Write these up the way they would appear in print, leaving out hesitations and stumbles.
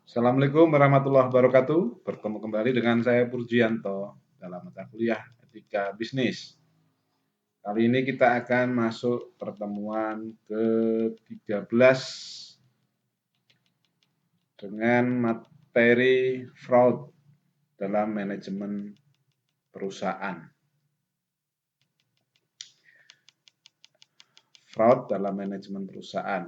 Assalamualaikum warahmatullahi wabarakatuh. Bertemu kembali dengan saya Purjianto dalam mata kuliah Etika Bisnis. Kali ini kita akan masuk pertemuan ke-13 dengan materi fraud dalam manajemen perusahaan. Fraud dalam manajemen perusahaan.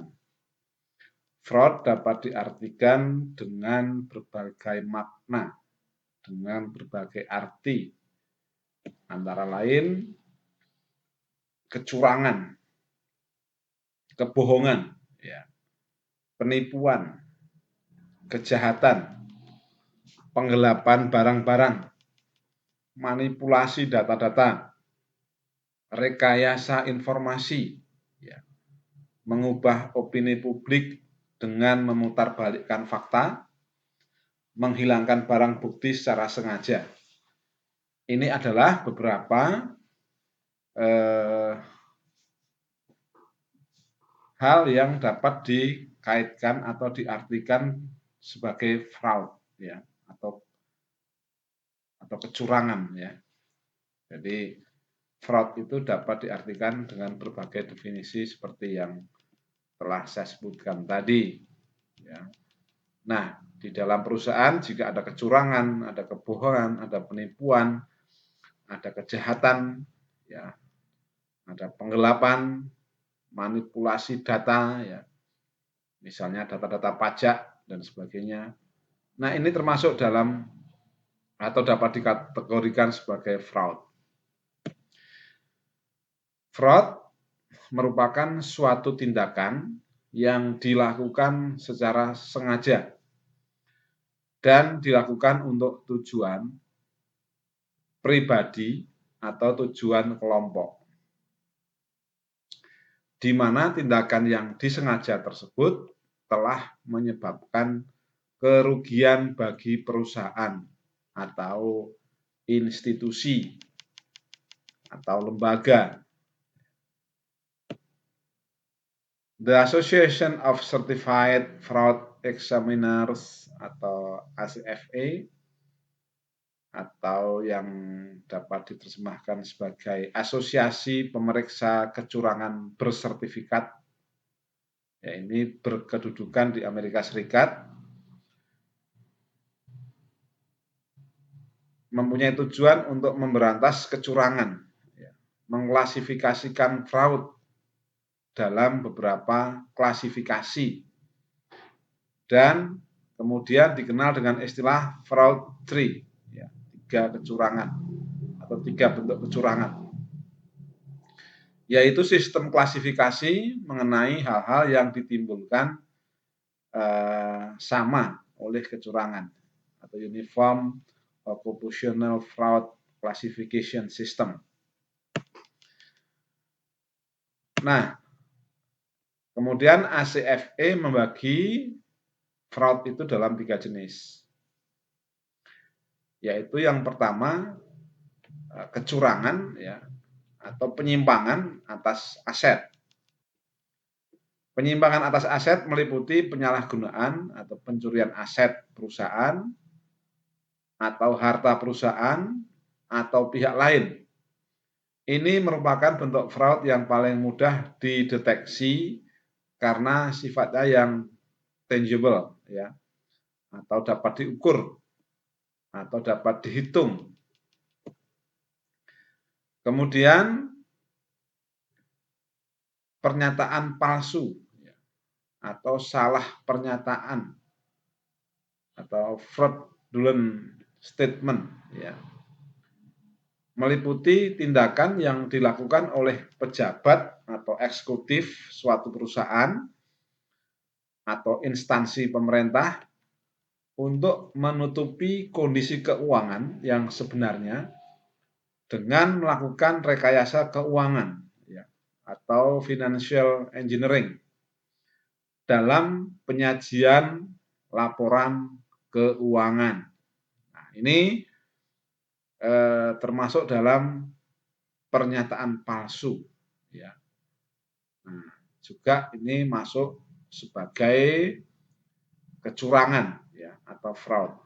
Fraud dapat diartikan dengan berbagai makna, dengan berbagai arti, antara lain kecurangan, kebohongan, ya, penipuan, kejahatan, penggelapan barang-barang, manipulasi data-data, rekayasa informasi, ya, mengubah opini publik dengan memutarbalikkan fakta, menghilangkan barang bukti secara sengaja. Ini adalah beberapa hal yang dapat dikaitkan atau diartikan sebagai fraud, ya, atau kecurangan, ya. Jadi fraud itu dapat diartikan dengan berbagai definisi seperti yang telah saya sebutkan tadi, ya. Nah, di dalam perusahaan jika ada kecurangan, ada kebohongan, ada penipuan, ada kejahatan, ya, ada penggelapan, manipulasi data, ya, misalnya data-data pajak dan sebagainya. Nah, ini termasuk dalam atau dapat dikategorikan sebagai fraud. Fraud merupakan suatu tindakan yang dilakukan secara sengaja dan dilakukan untuk tujuan pribadi atau tujuan kelompok, di mana tindakan yang disengaja tersebut telah menyebabkan kerugian bagi perusahaan atau institusi atau lembaga. The Association of Certified Fraud Examiners atau ACFA atau yang dapat diterjemahkan sebagai Asosiasi Pemeriksa Kecurangan Bersertifikat, ya, ini berkedudukan di Amerika Serikat, mempunyai tujuan untuk memberantas kecurangan, ya, mengklasifikasikan fraud dalam beberapa klasifikasi, dan kemudian dikenal dengan istilah fraud tree, ya, 3 kecurangan atau 3 bentuk kecurangan, yaitu sistem klasifikasi mengenai hal-hal yang ditimbulkan sama oleh kecurangan atau Uniform Occupational Fraud Classification System. Nah, kemudian ACFE membagi fraud itu dalam 3 jenis, yaitu yang pertama kecurangan, ya, atau penyimpangan atas aset. Penyimpangan atas aset meliputi penyalahgunaan atau pencurian aset perusahaan atau harta perusahaan atau pihak lain. Ini merupakan bentuk fraud yang paling mudah dideteksi karena sifatnya yang tangible, ya, atau dapat diukur atau dapat dihitung. Kemudian pernyataan palsu, ya, atau salah pernyataan atau fraudulent statement, ya, meliputi tindakan yang dilakukan oleh pejabat atau eksekutif suatu perusahaan atau instansi pemerintah untuk menutupi kondisi keuangan yang sebenarnya dengan melakukan rekayasa keuangan, ya, atau financial engineering dalam penyajian laporan keuangan. Nah, ini termasuk dalam pernyataan palsu, ya. Nah, juga ini masuk sebagai kecurangan, ya. atau fraud.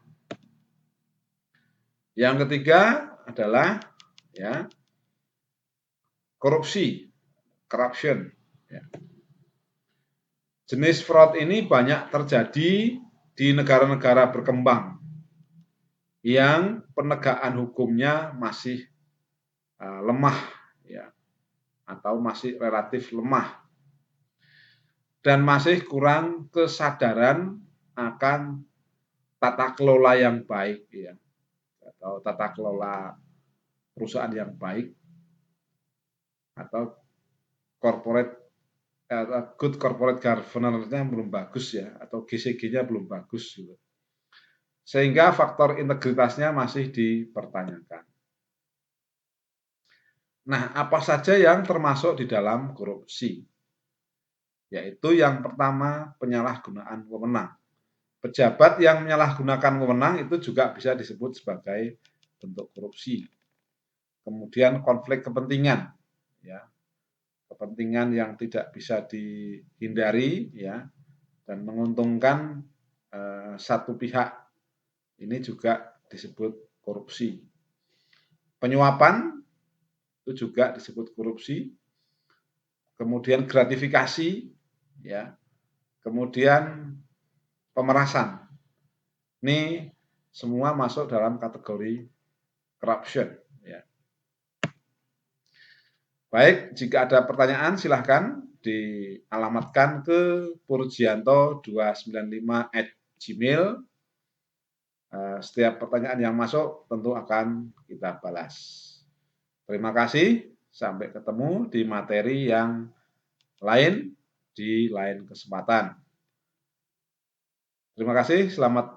Yang ketiga adalah ya korupsi, corruption. Ya. Jenis fraud ini banyak terjadi di negara-negara berkembang yang penegakan hukumnya masih lemah, ya, atau masih relatif lemah, dan masih kurang kesadaran akan tata kelola yang baik, ya, atau tata kelola perusahaan yang baik, atau good corporate governance-nya belum bagus, ya, atau GCG-nya belum bagus, gitu. Sehingga faktor integritasnya masih dipertanyakan. Nah, apa saja yang termasuk di dalam korupsi? Yaitu yang pertama, penyalahgunaan wewenang. Pejabat yang menyalahgunakan wewenang itu juga bisa disebut sebagai bentuk korupsi. Kemudian konflik kepentingan, ya, kepentingan yang tidak bisa dihindari, ya, dan menguntungkan satu pihak, ini juga disebut korupsi. Penyuapan itu juga disebut korupsi. Kemudian gratifikasi, ya, kemudian pemerasan. Ini semua masuk dalam kategori corruption. Ya. Baik, jika ada pertanyaan silahkan dialamatkan ke purjianto295@gmail. Setiap pertanyaan yang masuk tentu akan kita balas. Terima kasih, sampai ketemu di materi yang lain di lain kesempatan. Terima kasih, selamat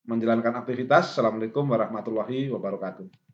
menjalankan aktivitas. Assalamualaikum warahmatullahi wabarakatuh.